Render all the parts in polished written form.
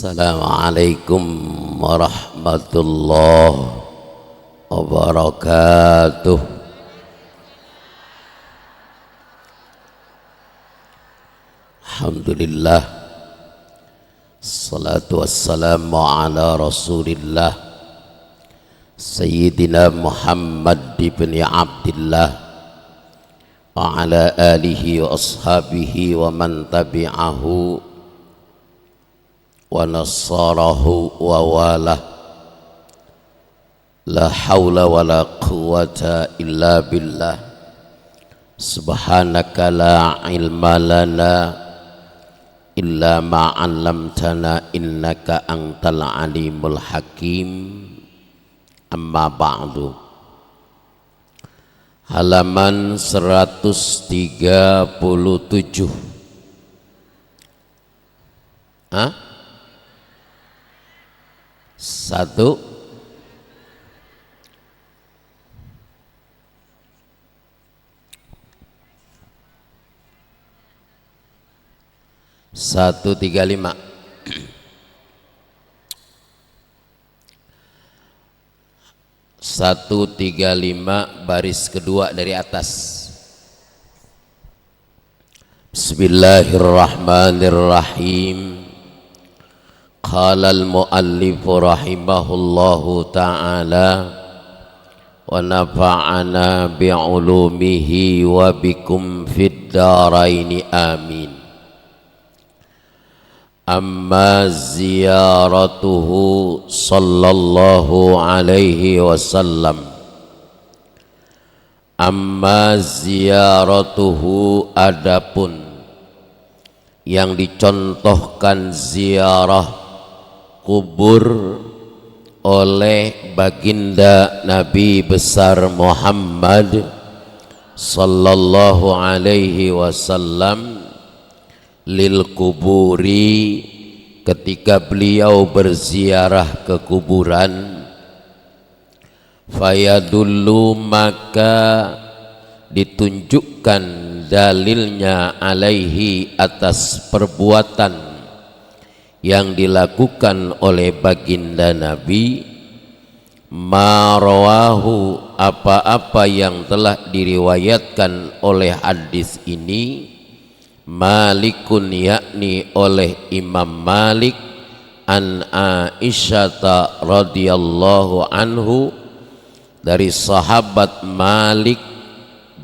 Assalamualaikum warahmatullahi wabarakatuh. Alhamdulillah, salatu wassalamu ala rasulillah Sayyidina Muhammad ibn Abdillah wa ala alihi wa ashabihi wa man tabi'ahu wa nasarahu wa walah. La hawla wa la quwwata illa billah. Subhanaka la ilma lana illa ma 'allamtana innaka antal alimul hakim. Amma ba'du. Halaman 137. Satu satu tiga lima. Satu tiga lima baris kedua dari atas. Bismillahirrahmanirrahim. Qala al-muallif rahimahullahu ta'ala wa nafa'ana bi'ulumihi wa bikum fid daraini amin. Amma ziyaratuhu sallallahu alaihi wasallam. Amma ziyaratuhu, adapun yang dicontohkan ziarah kubur oleh baginda Nabi besar Muhammad sallallahu alaihi wasallam lil kuburi, ketika beliau berziarah ke kuburan, fayadullu, maka ditunjukkan dalilnya alaihi, atas perbuatan yang dilakukan oleh baginda Nabi, marawahu, apa-apa yang telah diriwayatkan oleh hadis ini, Malikun, yakni oleh Imam Malik, an Aisyah radhiyallahu anhu, dari sahabat Malik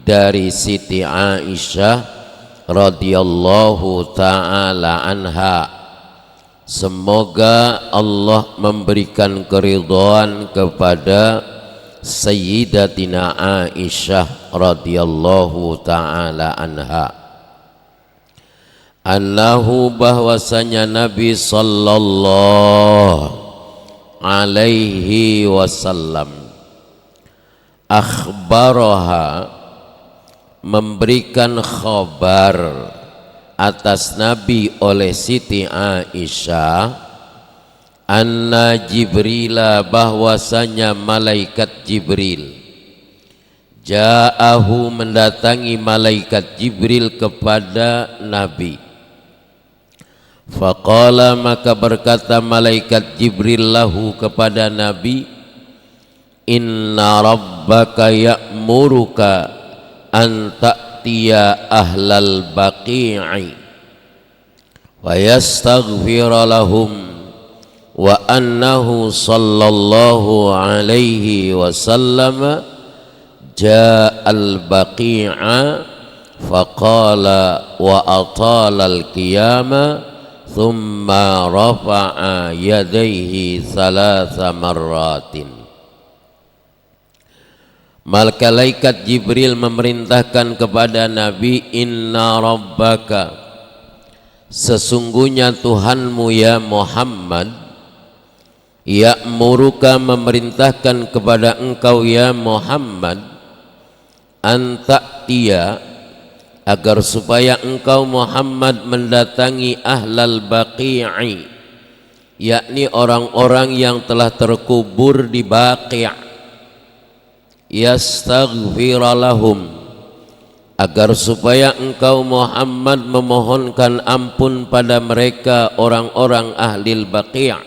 dari Siti Aisyah radhiyallahu ta'ala anha, semoga Allah memberikan keridhaan kepada Sayyidatina Aisyah radhiyallahu ta'ala anha, annahu, bahwasanya Nabi sallallahu alaihi wasallam, akhbaraha, memberikan khabar atas Nabi oleh Siti Aisyah, anna Jibrila, bahwasanya malaikat Jibril, ja'ahu, mendatangi malaikat Jibril kepada Nabi. Faqala, maka berkata malaikat Jibril lahu, kepada Nabi, inna rabbaka ya'muruka an ta'tiya ahlal baqi'i wa yastaghfira lahum, wa annahu sallallahu alaihi wasallam ja'al baqi'a faqala wa atala al-qiyama thumma rafa'a yadayhi thalatha marratin. Malaikat Jibril memerintahkan kepada Nabi, inna rabbaka, sesungguhnya Tuhanmu ya Muhammad, ya'muruka, memerintahkan kepada engkau ya Muhammad, anta'tiya, agar supaya engkau Muhammad mendatangi ahlal baqi'i, yakni orang-orang yang telah terkubur di Baqi', yastaghfira lahum, agar supaya engkau Muhammad memohonkan ampun pada mereka orang-orang ahli Baqi',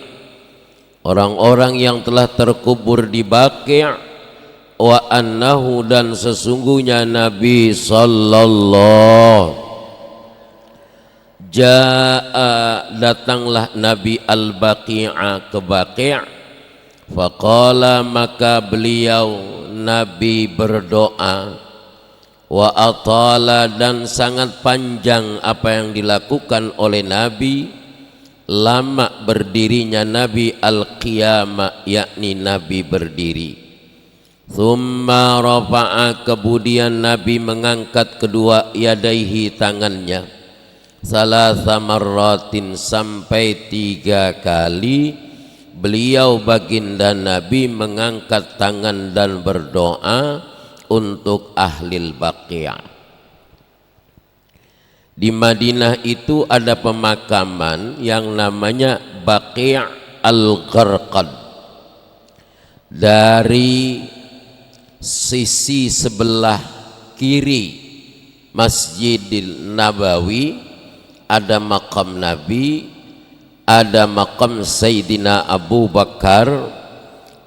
orang-orang yang telah terkubur di Baqi'. Wa annahu, dan sesungguhnya Nabi sallallahu jaa, datanglah Nabi al-Baqi'a ke Baqi'. Faqala, maka beliau Nabi berdoa. Wa atala, dan sangat panjang apa yang dilakukan oleh Nabi. Lama berdirinya Nabi al-qiyamah, yakni Nabi berdiri. Thumma rafa'a, kemudian Nabi mengangkat kedua yadaihi, tangannya. Salasa marratin, sampai 3 kali beliau baginda Nabi mengangkat tangan dan berdoa untuk ahlil Baqi'. Di Madinah itu ada pemakaman yang namanya Baqi' al-Gharqad. Dari sisi sebelah kiri Masjidil Nabawi ada makam Nabi, ada makam Sayyidina Abu Bakar,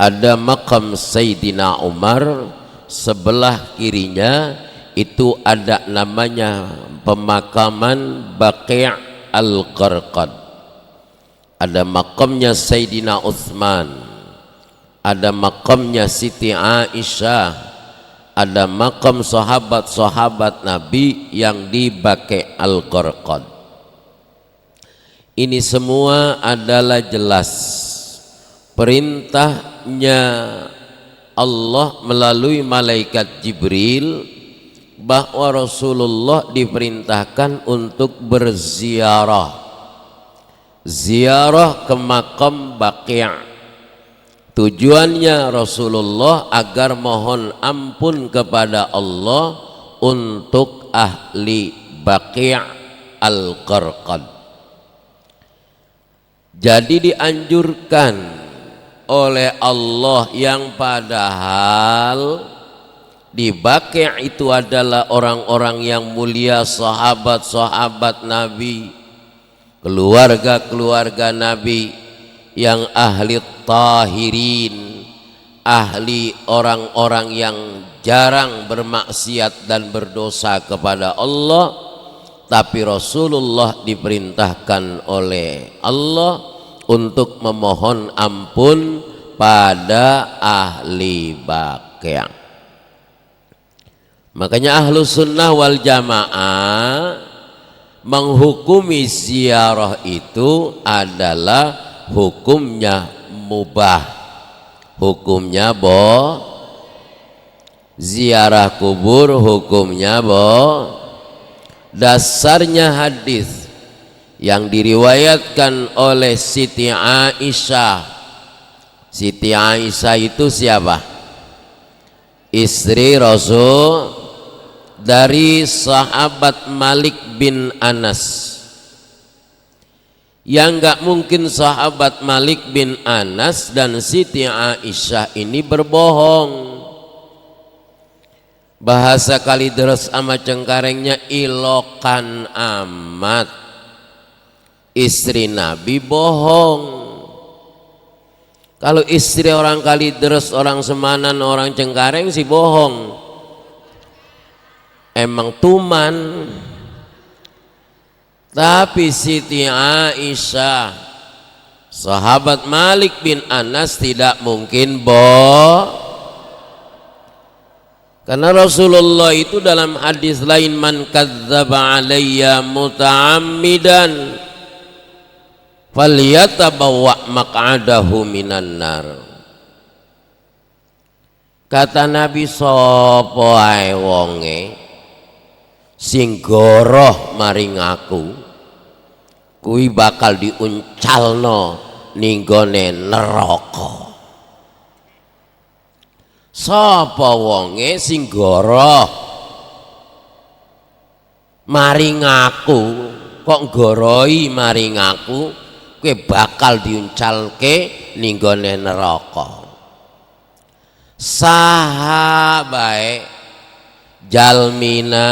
ada makam Sayyidina Umar. Sebelah kirinya itu ada namanya pemakaman Baqi' al-Gharqad. Ada makamnya Sayyidina Utsman, ada makamnya Siti Aisyah, ada makam sahabat-sahabat Nabi yang di Baqi' al-Gharqad. Ini semua adalah jelas perintahnya Allah melalui malaikat Jibril bahwa Rasulullah diperintahkan untuk berziarah, ziarah ke makam Baqi'. Tujuannya Rasulullah agar mohon ampun kepada Allah untuk ahli Baqi' al-Gharqad. Jadi dianjurkan oleh Allah, yang padahal di Baqi' itu adalah orang-orang yang mulia, sahabat-sahabat Nabi, keluarga-keluarga Nabi yang ahli tahirin, ahli orang-orang yang jarang bermaksiat dan berdosa kepada Allah. Tapi Rasulullah diperintahkan oleh Allah untuk memohon ampun pada ahli Baqi'. Makanya ahlu sunnah wal jamaah menghukumi ziarah itu adalah hukumnya mubah, hukumnya ziarah kubur hukumnya dasarnya hadis yang diriwayatkan oleh Siti Aisyah. Siti Aisyah itu siapa? Istri Rasul dari sahabat Malik bin Anas. Yang enggak mungkin sahabat Malik bin Anas dan Siti Aisyah ini berbohong. Bahasa Kalideres sama Cengkarengnya ilokan amat. Istri Nabi bohong. Kalau istri orang Kalideres, orang Semanan, orang Cengkareng sih bohong. Emang tuman. Tapi Siti Aisyah, sahabat Malik bin Anas, tidak mungkin karena Rasulullah itu dalam hadis lain, man kadzdzaba alayya muta'ammidan falyatabawwa maq'adahu minan nar. Kata Nabi, sapa ae wonge sing goroh maring aku kuwi bakal diuncalno ning gone neraka. Sapa wonge sing goroh maring aku, kok gorohi maring aku, kowe bakal diuncalke ning gone neraka. Saha bae jalmina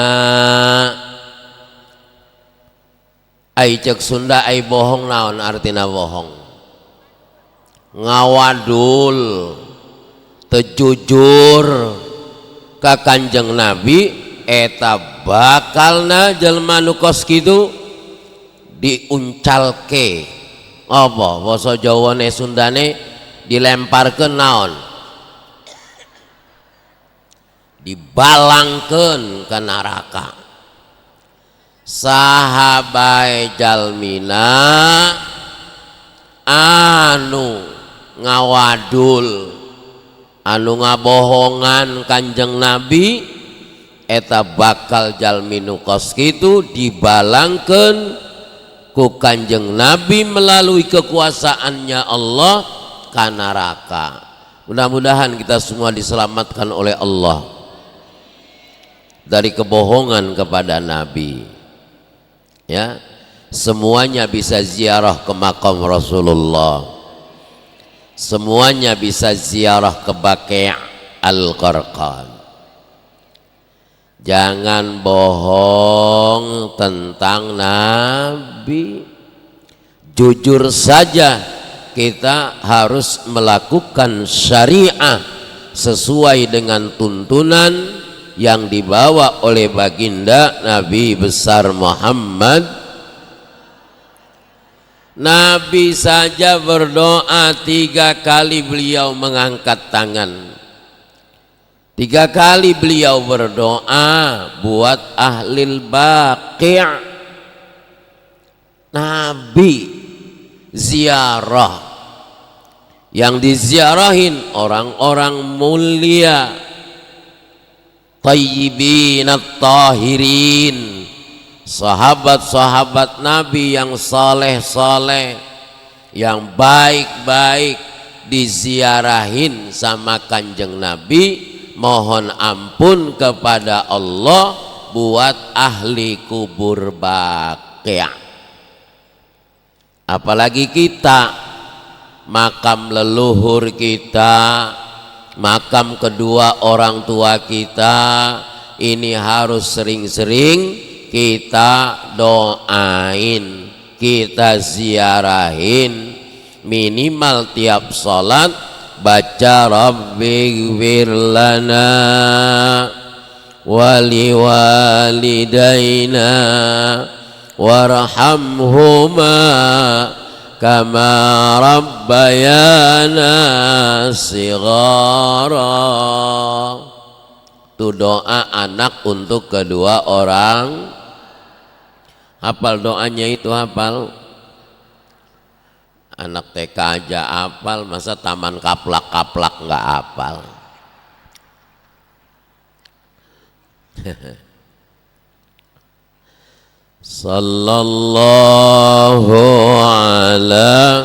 ai cek Sunda ai bohong naon artina bohong ngawadul tejujur ka Kanjeng Nabi eta bakalna jelma nu kos kitu diuncalke apa basa Jawane Sundane dilemparkeun naon dibalangkeun ka neraka sahabai jalmina anu ngawadul anu ngabohongan Kanjeng Nabi eta bakal jalmi nu kos kitu dibalangkeun ku Kanjeng Nabi melalui kekuasaannya Allah ka neraka. Mudah-mudahan kita semua diselamatkan oleh Allah dari kebohongan kepada Nabi. Ya, semuanya bisa ziarah ke makam Rasulullah. Semuanya bisa ziarah ke Baqi' Al-Qarqad. Jangan bohong tentang Nabi. Jujur saja kita harus melakukan syariah sesuai dengan tuntunan yang dibawa oleh baginda Nabi besar Muhammad. Nabi saja berdoa 3 kali beliau mengangkat tangan. 3 kali beliau berdoa buat ahlil Baqi'. Nabi ziarah, yang diziarahin orang-orang mulia, tayyibin at-tahirin, sahabat-sahabat Nabi yang saleh-saleh, yang baik-baik diziarahin sama Kanjeng Nabi. Mohon ampun kepada Allah buat ahli kubur Baqi'. Apalagi kita, makam leluhur kita, makam kedua orang tua kita, ini harus sering-sering kita doain, kita ziarahin, minimal tiap sholat baca Rabbighfir lana wali walidaina warhamhuma kama rabbayana shighara. Itu doa anak untuk kedua orang. Hafal doanya itu, hafal. Anak TK aja hafal, masa taman kaplak-kaplak nggak hafal. Sallallahu ala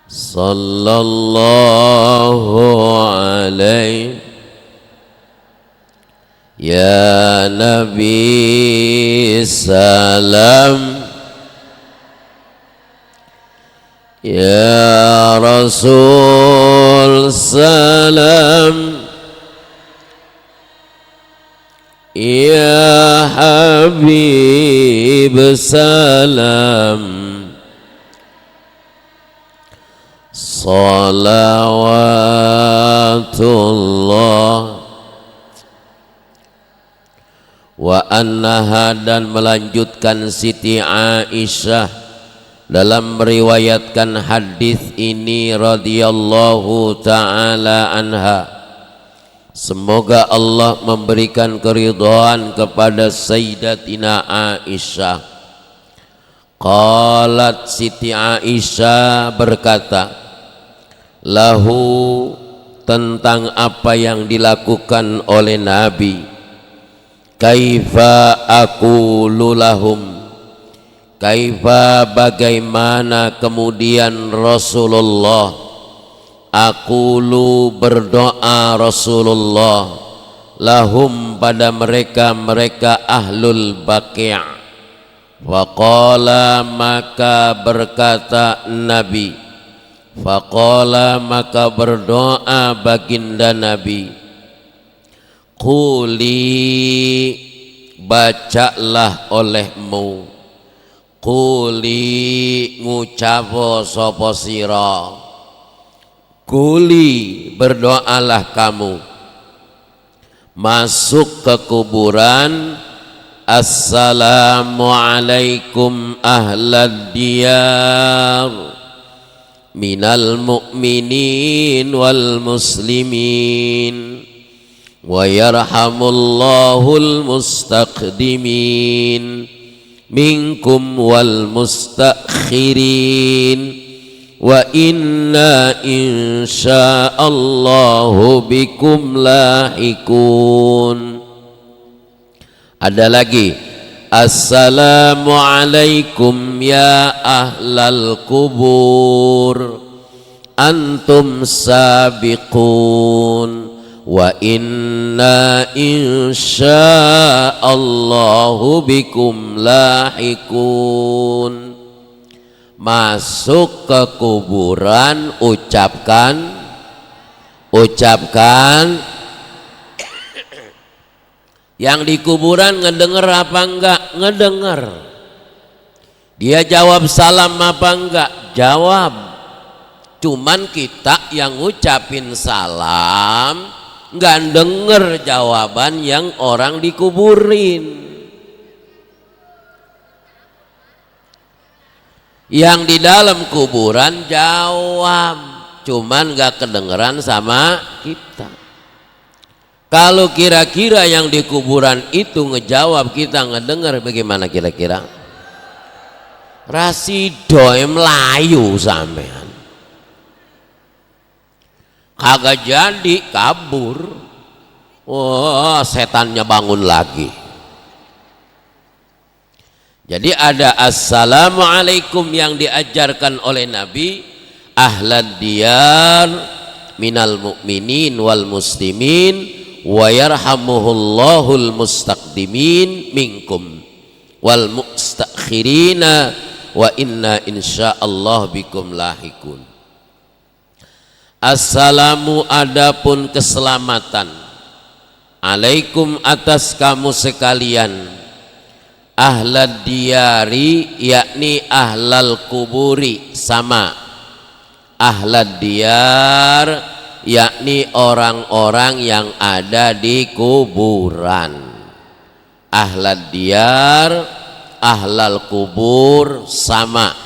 sallallahu alaihi ya Nabi salam, ya Rasul salam, ya Habib salam. Salawatullah wa annaha, dan melanjutkan Siti Aisyah dalam meriwayatkan hadis ini radhiyallahu taala anha, semoga Allah memberikan keridhaan kepada Sayyidatina Aisyah. Qalat, Siti Aisyah berkata, lahu, tentang apa yang dilakukan oleh Nabi, kaifa aqulu lahum, kaifa bagaimana kemudian Rasulullah aqulu berdoa Rasulullah lahum pada mereka ahlul baqi'. Faqala maka berkata Nabi, faqala maka berdoa baginda Nabi, quli bacalah olehmu, quli ngucapo sapa sira, quli berdoalah kamu masuk ke kuburan, assalamualaikum ahlad diyar minal mu'minin wal muslimin wa yarhamullahul mustaqdimin minkum wal mustakhirin wa inna insyaallahu bikum lahikun. Ada lagi, assalamualaikum ya ahlal kubur antum sabiqun wa inna insyaallahu bikum lahikun. Masuk ke kuburan ucapkan yang di kuburan ngedenger apa enggak? Ngedenger. Dia jawab salam apa enggak? Jawab. Cuman kita yang ngucapin salam enggak denger jawaban yang orang dikuburin. Yang di dalam kuburan jawab, cuman gak kedengeran sama kita. Kalau kira-kira yang di kuburan itu ngejawab kita ngedenger, bagaimana kira-kira? Rasido melayu sampean, kagak jadi, kabur. Wah, setannya bangun lagi. Jadi ada assalamualaikum yang diajarkan oleh Nabi, ahlad diyar minal mu'minin wal muslimin wa yarhamuhullahul mustaqdimin minkum wal mustakhirina wa inna insyaallah bikum lahikun. Assalamu adapun keselamatan alaikum atas kamu sekalian, ahlad diyari yakni ahlal kuburi, sama ahlad diyar yakni orang-orang yang ada di kuburan. Ahlad diyar ahlal kubur sama.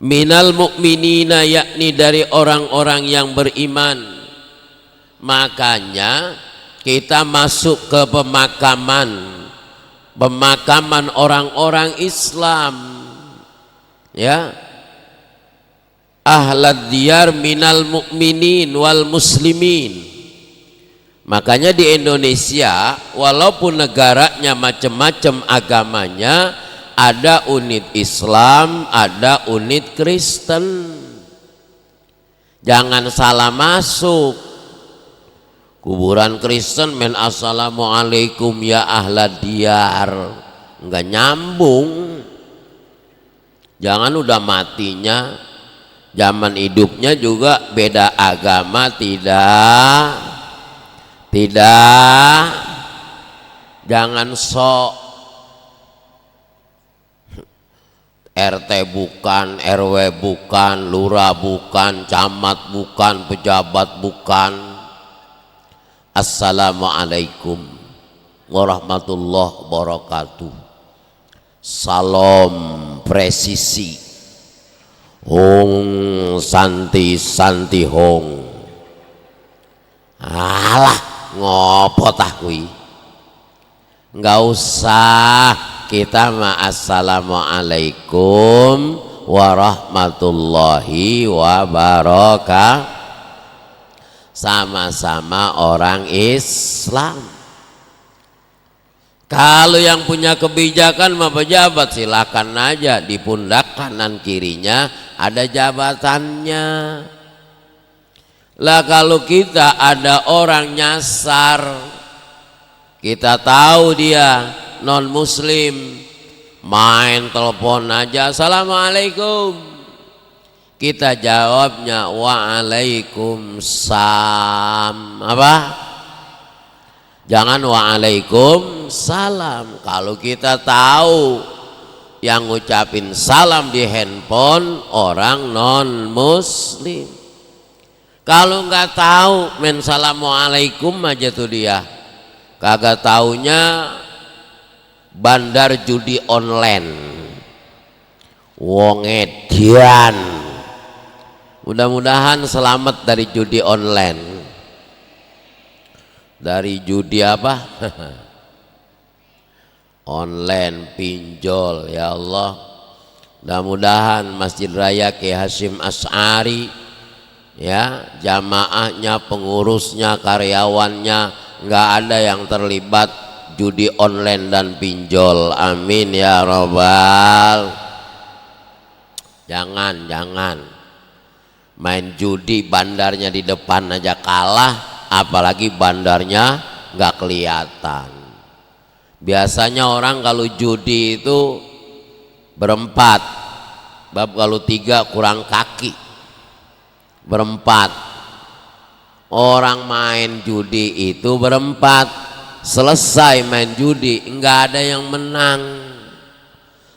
Minal mu'minina yakni dari orang-orang yang beriman. Makanya kita masuk ke pemakaman orang-orang Islam, ya, ahlad diyar minal mu'minin wal muslimin. Makanya di Indonesia walaupun negaranya macam-macam agamanya, ada unit Islam, ada unit Kristen. Jangan salah masuk. Kuburan Kristen men assalamualaikum ya ahlad diyar, enggak nyambung. Jangan udah matinya, zaman hidupnya juga beda agama, tidak. Jangan sok RT bukan, RW bukan, lurah bukan, camat bukan, pejabat bukan. Assalamualaikum warahmatullahi wabarakatuh. Salam presisi hong santi hong. Alah ngopo tah kuwi, nggak usah kita mah assalamualaikum warahmatullahi wabarakatuh. Sama-sama orang Islam. Kalau yang punya kebijakan mah pejabat, silakan aja, di pundak kanan kirinya ada jabatannya. Lah kalau kita ada orang nyasar, kita tahu dia non muslim, main telepon aja assalamualaikum, kita jawabnya waalaikumsalam. Apa? Jangan waalaikumsalam. Kalau kita tahu yang ngucapin salam di handphone orang non muslim, kalau nggak tahu men assalamualaikum aja tuh dia, kagak taunya bandar judi online, wong edian. Mudah-mudahan selamat dari judi online. Dari judi apa? Online pinjol, ya Allah. Mudah-mudahan Masjid Raya Kiai Hasyim Asy'ari, ya, jamaahnya, pengurusnya, karyawannya nggak ada yang terlibat judi online dan pinjol. Amin ya robbal. Jangan main judi bandarnya di depan aja kalah, apalagi bandarnya nggak kelihatan. Biasanya orang kalau judi itu berempat, bab kalau tiga kurang kaki, berempat. Orang main judi itu berempat, selesai main judi nggak ada yang menang,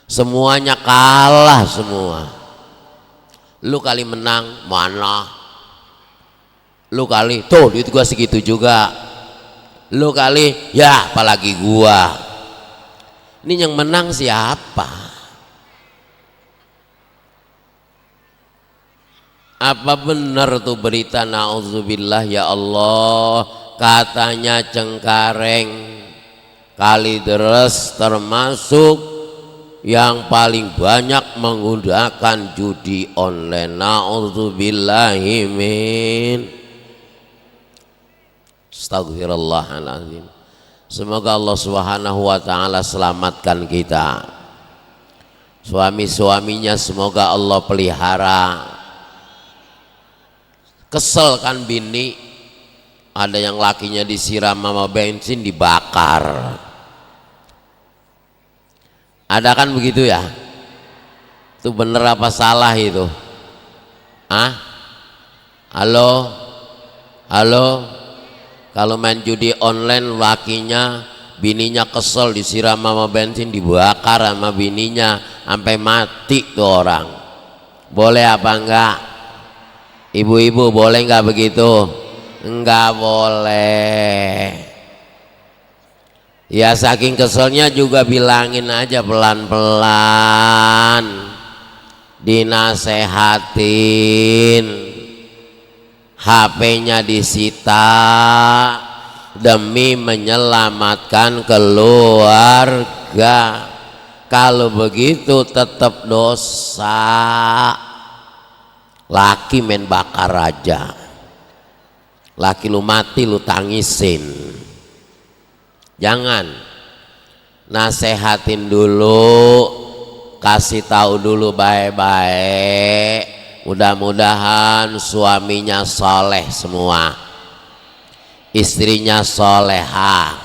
semuanya kalah semua. Lu kali menang mana? Lu kali tuh duit gua segitu juga, lu kali ya apalagi gua. Ini yang menang siapa? Apa benar tuh berita naudzubillah ya Allah, katanya Cengkareng Kalideres termasuk yang paling banyak menggunakan judi online. Naudzubillahi min. Astagfirullahaladzim. Semoga Allah Subhanahu wa ta'ala selamatkan kita. Suami-suaminya semoga Allah pelihara. Kesel kan bini, ada yang lakinya disiram sama bensin dibakar. Ada kan begitu ya? Itu bener apa salah itu? Halo? Kalau main judi online lakinya, bininya kesel disiram sama bensin dibakar sama bininya sampai mati tuh orang. Boleh apa enggak? Ibu-ibu boleh enggak begitu? Enggak boleh. Ya saking keselnya juga bilangin aja pelan-pelan, dinasehatin, HP-nya disita demi menyelamatkan keluarga. Kalau begitu tetap dosa. Laki main bakar aja, laki lu mati lu tangisin. Jangan, nasehatin dulu, kasih tahu dulu baik-baik. Mudah-mudahan suaminya soleh semua, istrinya soleha.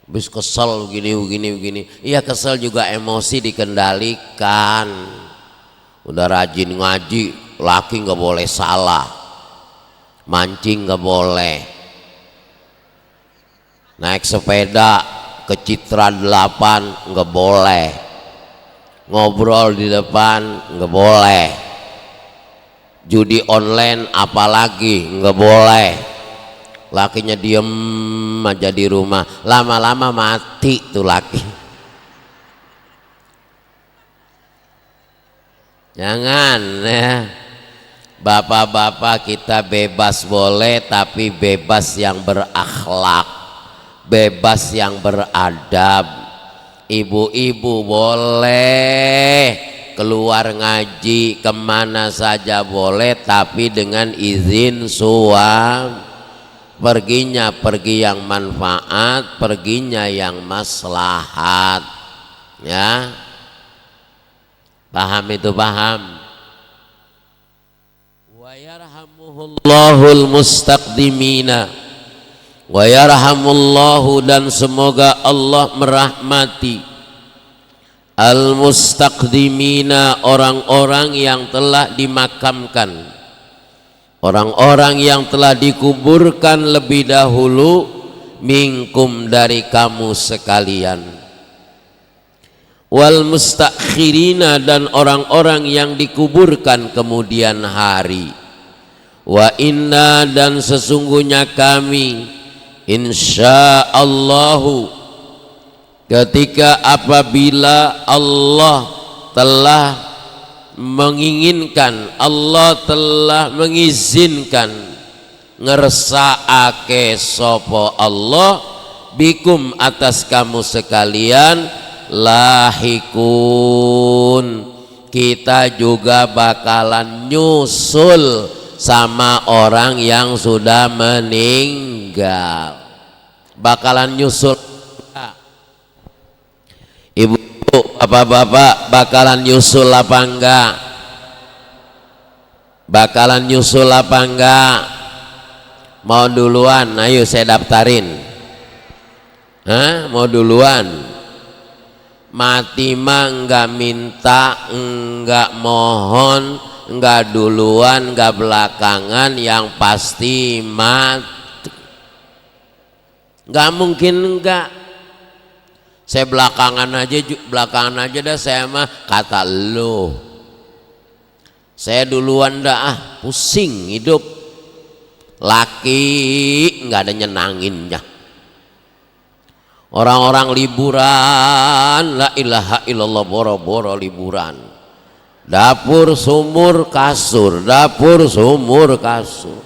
Bis kesel begini. Iya kesel juga emosi dikendalikan. Udah rajin ngaji, laki nggak boleh salah, mancing nggak boleh. Naik sepeda ke Citra 8 nggak boleh, ngobrol di depan nggak boleh, judi online apalagi nggak boleh. Lakinya diem aja di rumah, lama-lama mati tuh laki. Jangan ya, bapak-bapak kita bebas boleh, tapi bebas yang berakhlak, bebas yang beradab. Ibu-ibu boleh keluar ngaji kemana saja boleh, tapi dengan izin suami. Perginya pergi yang manfaat, perginya yang maslahat, ya. Paham itu, paham. Wa yarhamu Allahul mustaqdimina wa yarhamullahu, dan semoga Allah merahmati al mustaqdimina, orang-orang yang telah dimakamkan, orang-orang yang telah dikuburkan lebih dahulu, minkum, dari kamu sekalian, wal mustakhirina, dan orang-orang yang dikuburkan kemudian hari. Wa inna, dan sesungguhnya kami, insyaallahu, ketika apabila Allah telah menginginkan, Allah telah mengizinkan, ngersa'ake sopo Allah bikum, atas kamu sekalian, lahikun, kita juga bakalan nyusul sama orang yang sudah meninggal, bakalan nyusul. Ibu, bapak-bapak, bakalan nyusul apa enggak? Bakalan nyusul apa enggak? Mau duluan? Ayo saya daftarin. Hah? Mau duluan? Mati mah enggak minta, enggak mohon, enggak duluan, enggak belakangan, yang pasti mati. Enggak mungkin enggak. Saya belakangan aja dah, saya mah, kata lo. Saya duluan dah, pusing hidup. Laki enggak ada nyenanginnya. Orang-orang liburan, la ilaha illallah, boro-boro liburan. Dapur sumur kasur, dapur sumur kasur.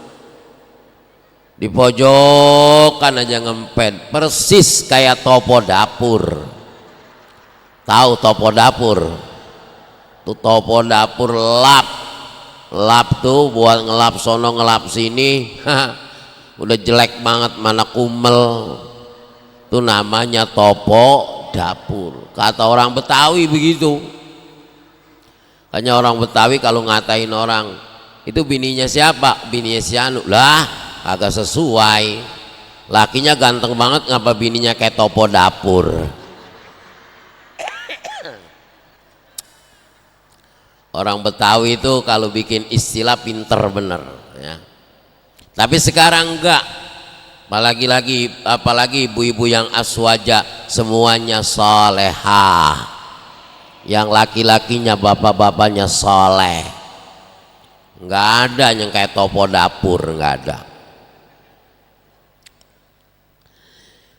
Di pojokan aja ngempet, persis kayak topo dapur. Tahu topo dapur? Tuh topo dapur lap tuh buat ngelap sono ngelap sini. Udah jelek banget, mana kumel. Itu namanya topo dapur. Kata orang Betawi begitu. Hanya orang Betawi kalau ngatain orang, itu bininya siapa? Bininya si Anu. Lah, agak sesuai. Lakinya ganteng banget, ngapa bininya kayak topo dapur? Orang Betawi itu kalau bikin istilah pinter bener ya. Tapi sekarang enggak. Apalagi ibu-ibu yang aswaja, semuanya solehah. Yang laki-lakinya, bapak-bapaknya soleh. Enggak ada yang kayak topo dapur, enggak ada.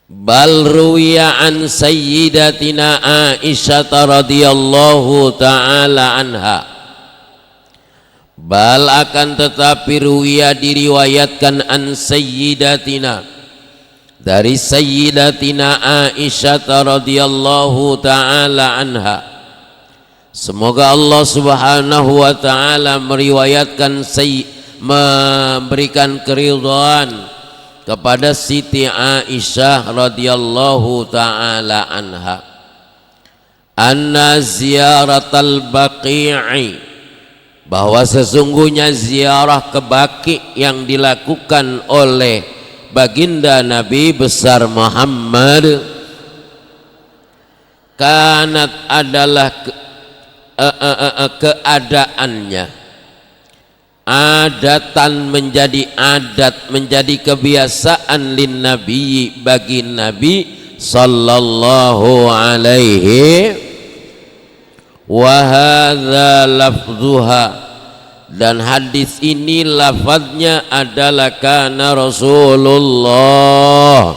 Bal ruwiya an sayyidatina Aisyah radhiyallahu taala anha. Bal, akan tetapi, ruwiya, diriwayatkan, an sayyidatina, dari sayyidatina Aisyah radhiyallahu taala anha. Semoga Allah subhanahu wa ta'ala meriwayatkan, memberikan keridhaan kepada Siti Aisyah radhiyallahu taala anha, anna ziyaratal baqi'i, bahwa sesungguhnya ziarah ke Baqi yang dilakukan oleh baginda Nabi besar Muhammad, kanat, adalah keadaannya, adatan, menjadi adat, menjadi kebiasaan, lin nabi, bagi Nabi sallallahu alaihi wa hadza lafzuha, dan hadis ini lafadznya adalah kana Rasulullah,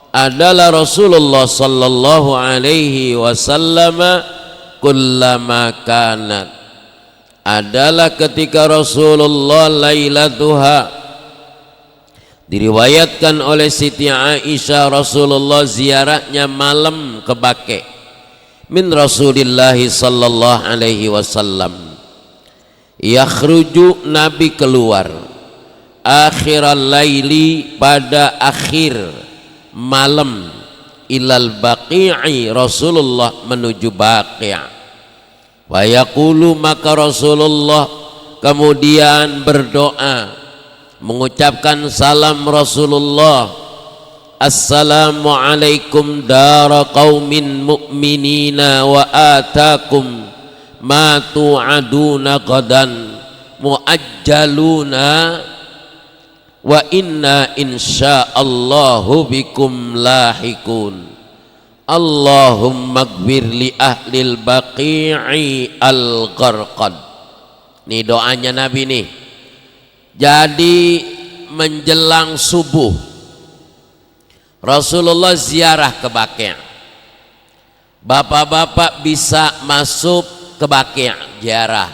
adalah Rasulullah sallallahu alaihi wasallam, kullama kanat, adalah ketika Rasulullah lailatuha, diriwayatkan oleh Siti Aisyah, Rasulullah ziarahnya malam ke Baqi, min Rasulillah sallallahu alaihi wasallam, yakhruju, Nabi keluar, akhiral laili, pada akhir malam, ilal Baqi'i, Rasulullah menuju Baqi'. Wa yaqulu, maka Rasulullah kemudian berdoa mengucapkan salam Rasulullah, assalamualaikum dara qaumin mu'minina wa atakum ma tu'aduna qadan muajjaluna wa inna insyaallahu bikum lahikun. Allahumma gfir li ahlil baqi'i al-gharqad. Ini doanya Nabi nih. Jadi menjelang subuh Rasulullah ziarah ke Baqi'. Bapak-bapak bisa masuk ke Baqi' ziarah.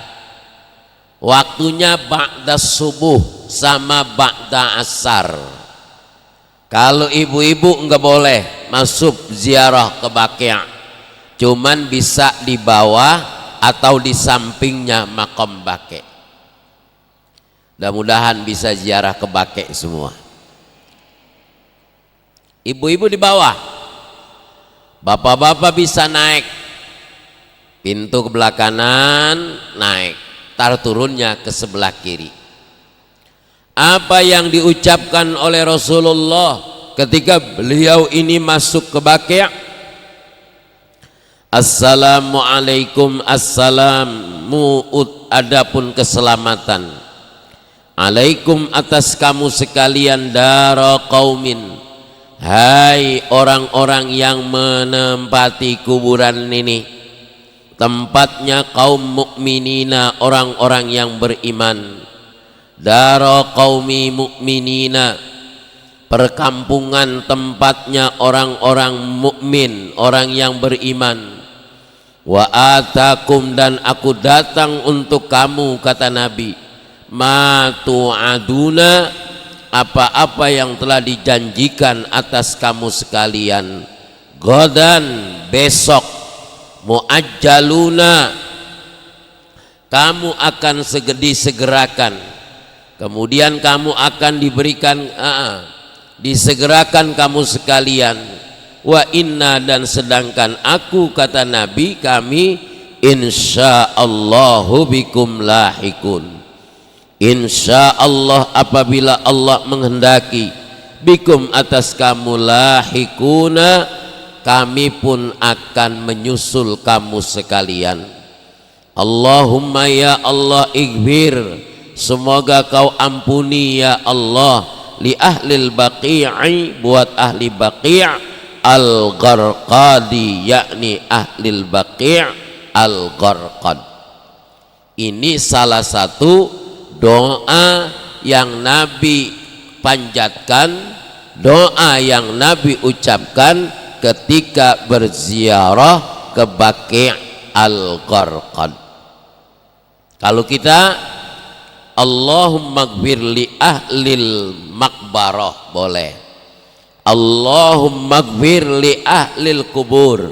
Waktunya ba'da subuh sama ba'da asar. Kalau ibu-ibu enggak boleh masuk ziarah ke Baqi', cuman bisa di bawah atau di sampingnya makam Baqi'. Mudah-mudahan bisa ziarah ke Baqi' semua. Ibu-ibu di bawah, bapak-bapak bisa naik pintu ke belah kanan, naik, tar turunnya ke sebelah kiri. Apa yang diucapkan oleh Rasulullah ketika beliau ini masuk ke Baqi'? Assalamualaikum, assalamu, adapun keselamatan. Alaikum atas kamu sekalian dara qaumin, hai orang-orang yang menempati kuburan ini, tempatnya kaum mukminina, orang-orang yang beriman. Dara qaumi mukminina, perkampungan tempatnya orang-orang mukmin, orang yang beriman. Wa atakum, dan aku datang untuk kamu, kata Nabi, ma tu'aduna, apa-apa yang telah dijanjikan atas kamu sekalian, godan, besok, muajjaluna, kamu akan disegerakan, kemudian kamu akan diberikan, disegerakan kamu sekalian. Wa inna, dan sedangkan aku, kata Nabi, kami insyaallahu bikum lahikun, insyaallah apabila Allah menghendaki, bikum atas kamu lahikuna, kami pun akan menyusul kamu sekalian. Allahumma ya Allah ighfir, semoga kau ampuni ya Allah, li ahlil baqi'i, buat ahli Baqi' al-gharqadi, yakni ahlil Baqi' al-gharqad. Ini salah satu doa yang Nabi panjatkan, doa yang Nabi ucapkan ketika berziarah ke Baqi' al-gharqad. Kalau kita Allahumma gfir li ahlil maqbarah boleh, Allahumma gfir li ahlil kubur.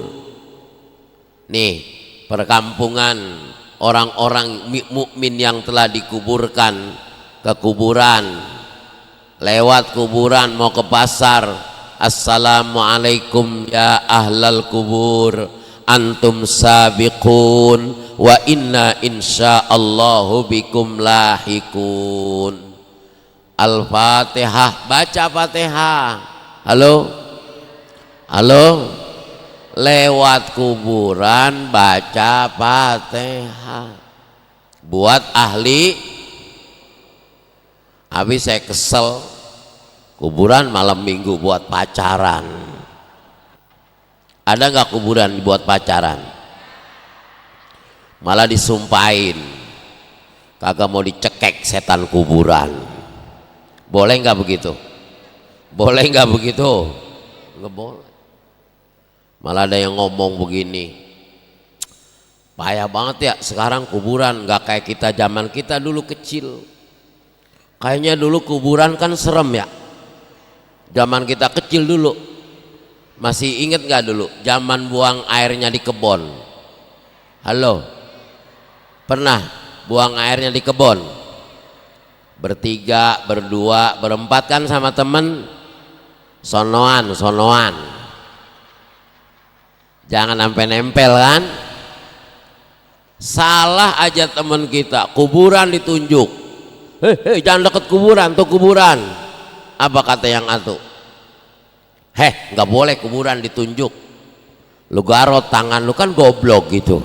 Nih perkampungan orang-orang mukmin yang telah dikuburkan ke kuburan, lewat kuburan mau ke pasar, assalamualaikum ya ahlal kubur, antum sabiqun wa inna insyaallahu bikum lahikun. Al-Fatihah, baca Fatihah. Halo, halo, lewat kuburan baca Fatihah. Buat ahli, habis saya kesel, kuburan malam minggu buat pacaran. Ada nggak kuburan buat pacaran? Malah disumpahin, kagak mau dicekek setan kuburan. Boleh nggak begitu? Boleh nggak begitu? Nggak boleh. Malah ada yang ngomong begini, payah banget ya sekarang kuburan, nggak kayak kita zaman kita dulu kecil. Kayaknya dulu kuburan kan serem ya. Zaman kita kecil dulu, masih inget nggak dulu zaman buang airnya di kebon? Halo, pernah buang airnya di kebon? Bertiga, berdua, berempat kan sama temen, sonoan, jangan sampai nempel kan. Salah aja teman kita, kuburan ditunjuk. Hei, jangan deket kuburan, tuh kuburan. Apa kata yang atu? Nggak boleh kuburan ditunjuk. Lu garot tangan lu, kan goblok gitu.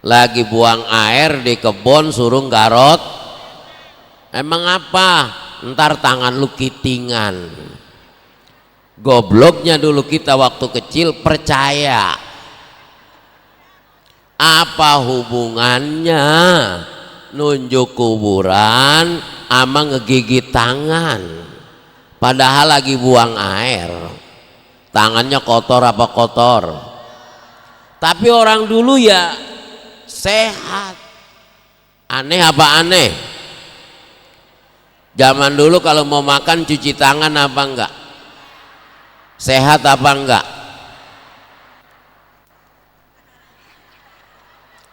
Lagi buang air di kebun suruh garot. Emang apa? Ntar tangan lu kitingan. Gobloknya dulu kita waktu kecil percaya. Apa hubungannya nunjuk kuburan sama ngegigit tangan? Padahal lagi buang air, tangannya kotor apa kotor. Tapi orang dulu ya sehat. Aneh apa aneh? Zaman dulu kalau mau makan cuci tangan apa enggak? Sehat apa enggak?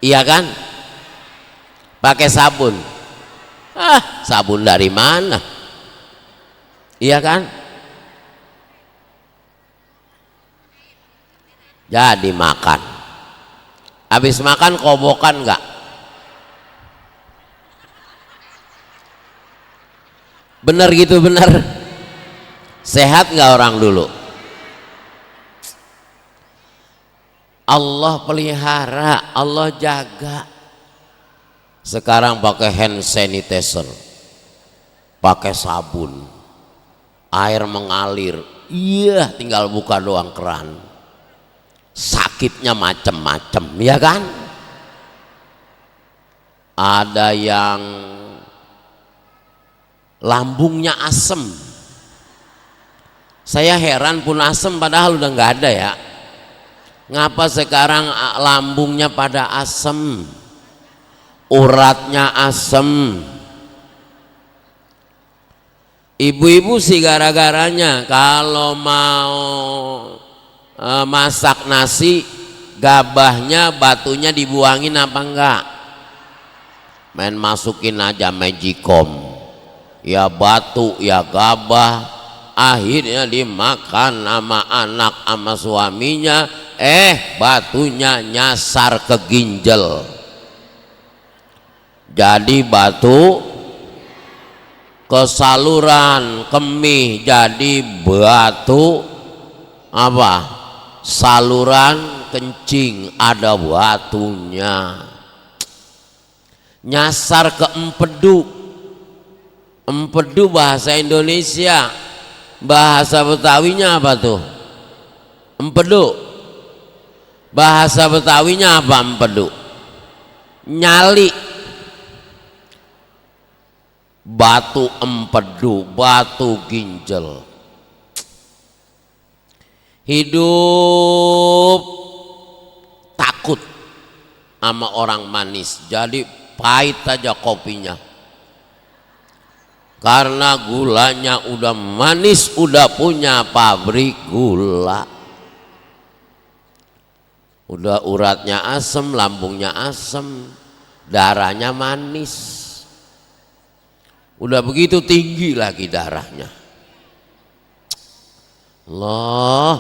Iya kan? Pakai sabun. Sabun dari mana? Iya kan? Jadi makan. Habis makan kobokan enggak? Bener gitu, bener. Sehat enggak orang dulu? Allah pelihara, Allah jaga. Sekarang pakai hand sanitizer, pakai sabun, air mengalir. Iya, tinggal buka doang keran. Sakitnya macem-macem, ya kan? Ada yang lambungnya asem. Saya heran, pun asem padahal udah nggak ada ya. Ngapa sekarang lambungnya pada asem, uratnya asem? Ibu-ibu sih gara-garanya kalau mau masak nasi, gabahnya batunya dibuangin apa enggak? Main masukin aja magicom, ya batu ya gabah, akhirnya dimakan sama anak sama suaminya. Batunya nyasar ke ginjal, jadi batu ke saluran kemih, jadi batu apa? Saluran kencing ada batunya. Nyasar ke empedu. Empedu bahasa Indonesia, bahasa Betawinya apa tuh? Empedu. Bahasa Betawinya apa empedu? Nyali. Batu empedu, batu ginjal. Hidup takut sama orang manis, jadi pahit aja kopinya. Karena gulanya udah manis, udah punya pabrik gula. Udah uratnya asem, lambungnya asem, darahnya manis. Udah begitu tinggi lagi darahnya. Loh,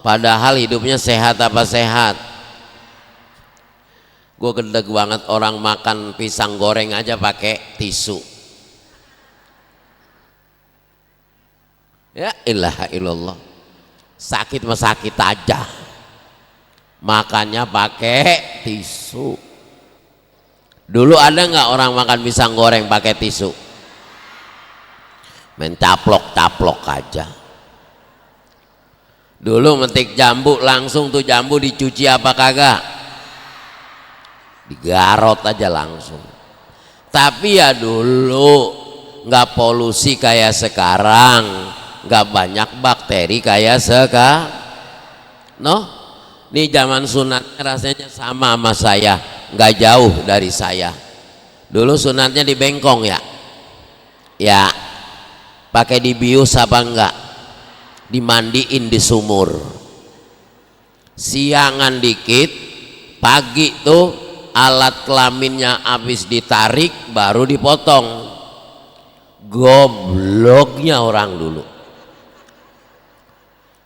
padahal hidupnya sehat apa sehat? Gue gedeg banget orang makan pisang goreng aja pakai tisu. Ya ilaha illallah. Sakit mah sakit aja, makannya pakai tisu. Dulu ada nggak orang makan pisang goreng pakai tisu? Mencaplok-caplok aja. Dulu metik jambu langsung tuh jambu dicuci apa kagak? Digarot aja langsung. Tapi ya dulu nggak polusi kayak sekarang, nggak banyak bakteri kayak sekarang. Ini zaman sunatnya rasanya sama saya, nggak jauh dari saya. Dulu sunatnya di bengkong ya, pakai dibius apa enggak? Dimandiin di sumur. Siangan dikit, pagi tuh alat kelaminnya habis ditarik baru dipotong. Gobloknya orang dulu.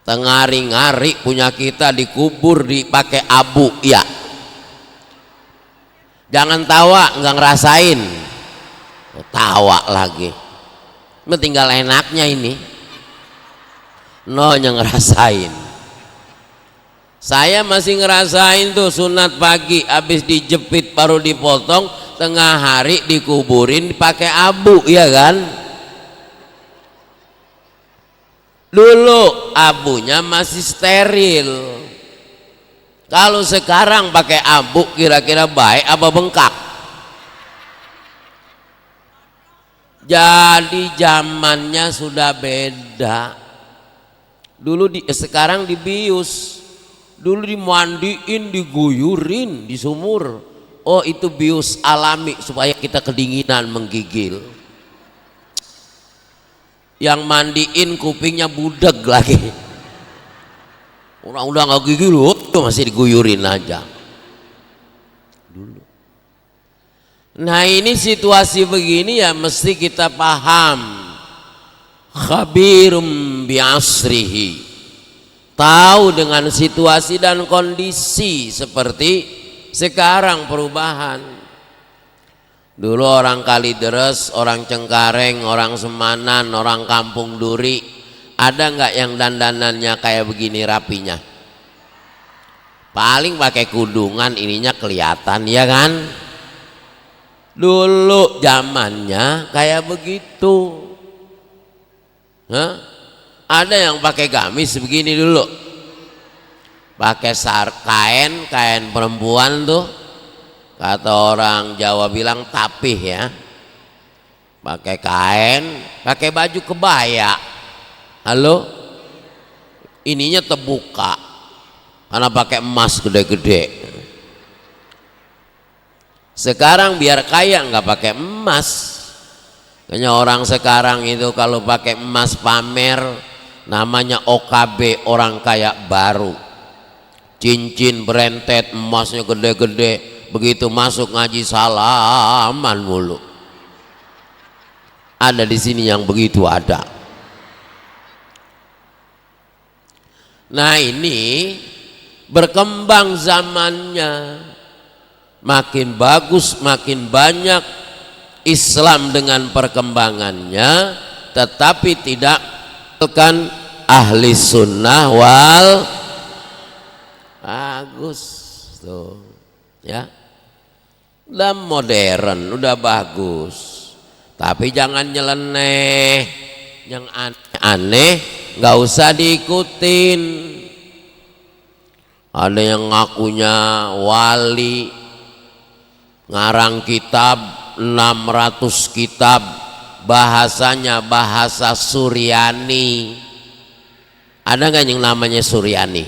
Tengari-ngari punya kita dikubur dipakai abu, ya Jangan tawa nggak ngerasain, tawa lagi. Tinggal enaknya ini, yang ngerasain. Saya masih ngerasain tuh sunat pagi, habis dijepit baru dipotong, tengah hari dikuburin pakai abu, ya kan? Dulu abunya masih steril. Kalau sekarang pakai abu kira-kira baik apa bengkak? Jadi zamannya sudah beda. Dulu sekarang dibius. Dulu dimandiin, diguyurin di sumur. Oh, itu bius alami supaya kita kedinginan menggigil. Yang mandiin kupingnya budeg lagi. Orang udah nggak gigil, tuh masih diguyurin aja. Dulu. Nah, ini situasi begini ya mesti kita paham. Khabirum bi asrihi. Tahu dengan situasi dan kondisi seperti sekarang perubahan. Dulu orang Kalideres, orang Cengkareng, orang Semanan, orang Kampung Duri, ada nggak yang dandanannya kayak begini rapinya? Paling pakai kudungan, ininya kelihatan, ya kan? Dulu zamannya kayak begitu. Hah? Ada yang pakai gamis begini dulu, pakai kain perempuan tuh, kata orang Jawa bilang tapih ya, pakai kain, pakai baju kebaya. Halo, ininya terbuka karena pakai emas gede-gede. Sekarang biar kaya nggak pakai emas. Kayaknya orang sekarang itu kalau pakai emas pamer, namanya OKB, orang kaya baru. Cincin berentet, emasnya gede-gede, begitu masuk ngaji salaman mulu. Ada di sini yang begitu ada. Nah, ini berkembang zamannya, makin bagus, makin banyak Islam dengan perkembangannya, tetapi tidak kan ahli sunnah wal bagus tuh ya, udah modern, udah bagus, tapi jangan nyeleneh, yang aneh-aneh nggak usah diikutin. Ada yang ngakunya wali, ngarang kitab 600 kitab, bahasanya bahasa Suryani. Ada nggak yang namanya Suryani?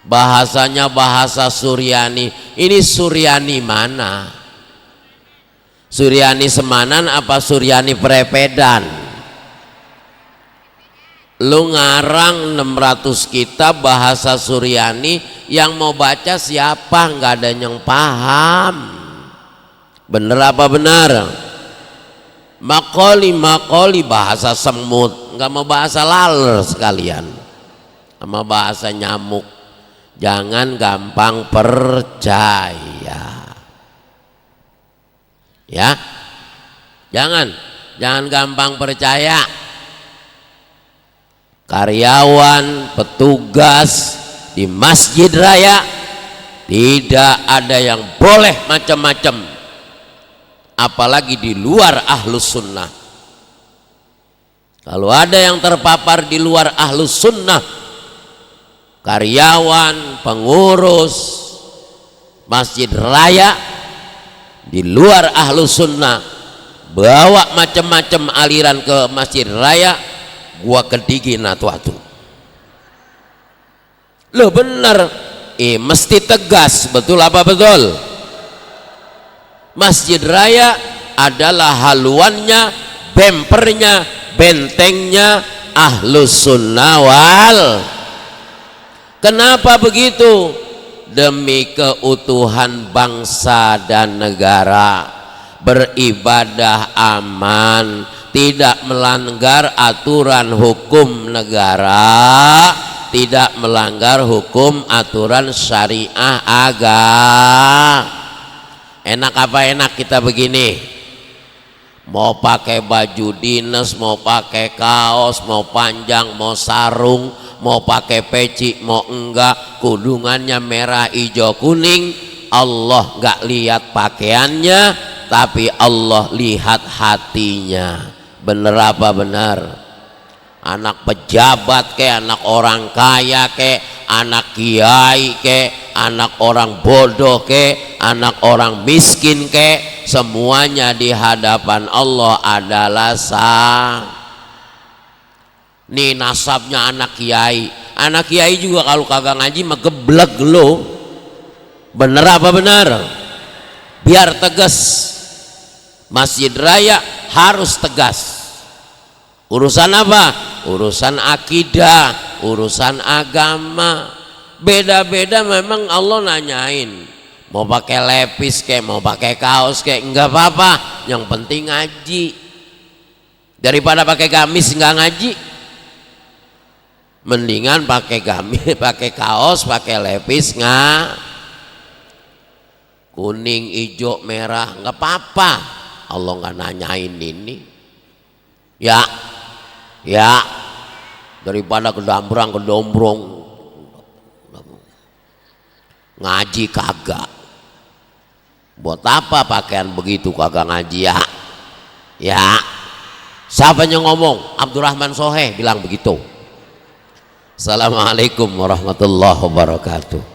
Bahasanya bahasa Suryani. Ini Suryani mana? Suryani Semanan apa Suryani Prepedan? Lu ngarang 600 kitab bahasa Suryani, yang mau baca siapa? Nggak ada yang paham. Bener apa benar? Makoli bahasa semut, nggak mau bahasa laler sekalian, sama bahasa nyamuk. Jangan gampang percaya, ya. Jangan gampang percaya. Karyawan, petugas di masjid raya tidak ada yang boleh macam-macam, apalagi di luar ahlus sunnah. Kalau ada yang terpapar di luar ahlus sunnah, karyawan, pengurus masjid raya di luar ahlus sunnah, bawa macam-macam aliran ke masjid raya, gua kedigin atu-atu. Loh bener, mesti tegas, betul apa betul? Masjid raya adalah haluannya, bempernya, bentengnya ahlus sunnah wal. Kenapa begitu? Demi keutuhan bangsa dan negara, beribadah aman, tidak melanggar aturan hukum negara, tidak melanggar hukum aturan syariah agama. Enak apa enak kita begini, mau pakai baju dinas, mau pakai kaos, mau panjang, mau sarung, mau pakai peci, mau enggak, kudungannya merah, hijau, kuning. Allah enggak lihat pakaiannya, tapi Allah lihat hatinya. Bener apa benar? Anak pejabat ke, anak orang kaya ke, anak kiai ke, anak orang bodoh ke, anak orang miskin ke, semuanya di hadapan Allah adalah sah. Nih nasabnya anak kiai. Anak kiai juga kalau kagak ngaji mah geblek lo. Bener apa benar? Biar tegas. Masjid Raya harus tegas. Urusan apa? Urusan akidah, urusan agama. Beda-beda memang Allah nanyain. Mau pakai lepis kayak, mau pakai kaos kayak, enggak apa-apa. Yang penting ngaji. Daripada pakai gamis enggak ngaji, mendingan pakai gamis, pakai kaos, pakai lepis enggak. Kuning, hijau, merah, enggak apa-apa. Allah enggak nanyain ini. Ya, daripada kedambrang kedombrong ngaji kagak. Buat apa pakaian begitu kagak ngaji ya. Siapa yang ngomong? Abdurrahman Soheh bilang begitu. Assalamualaikum warahmatullahi wabarakatuh.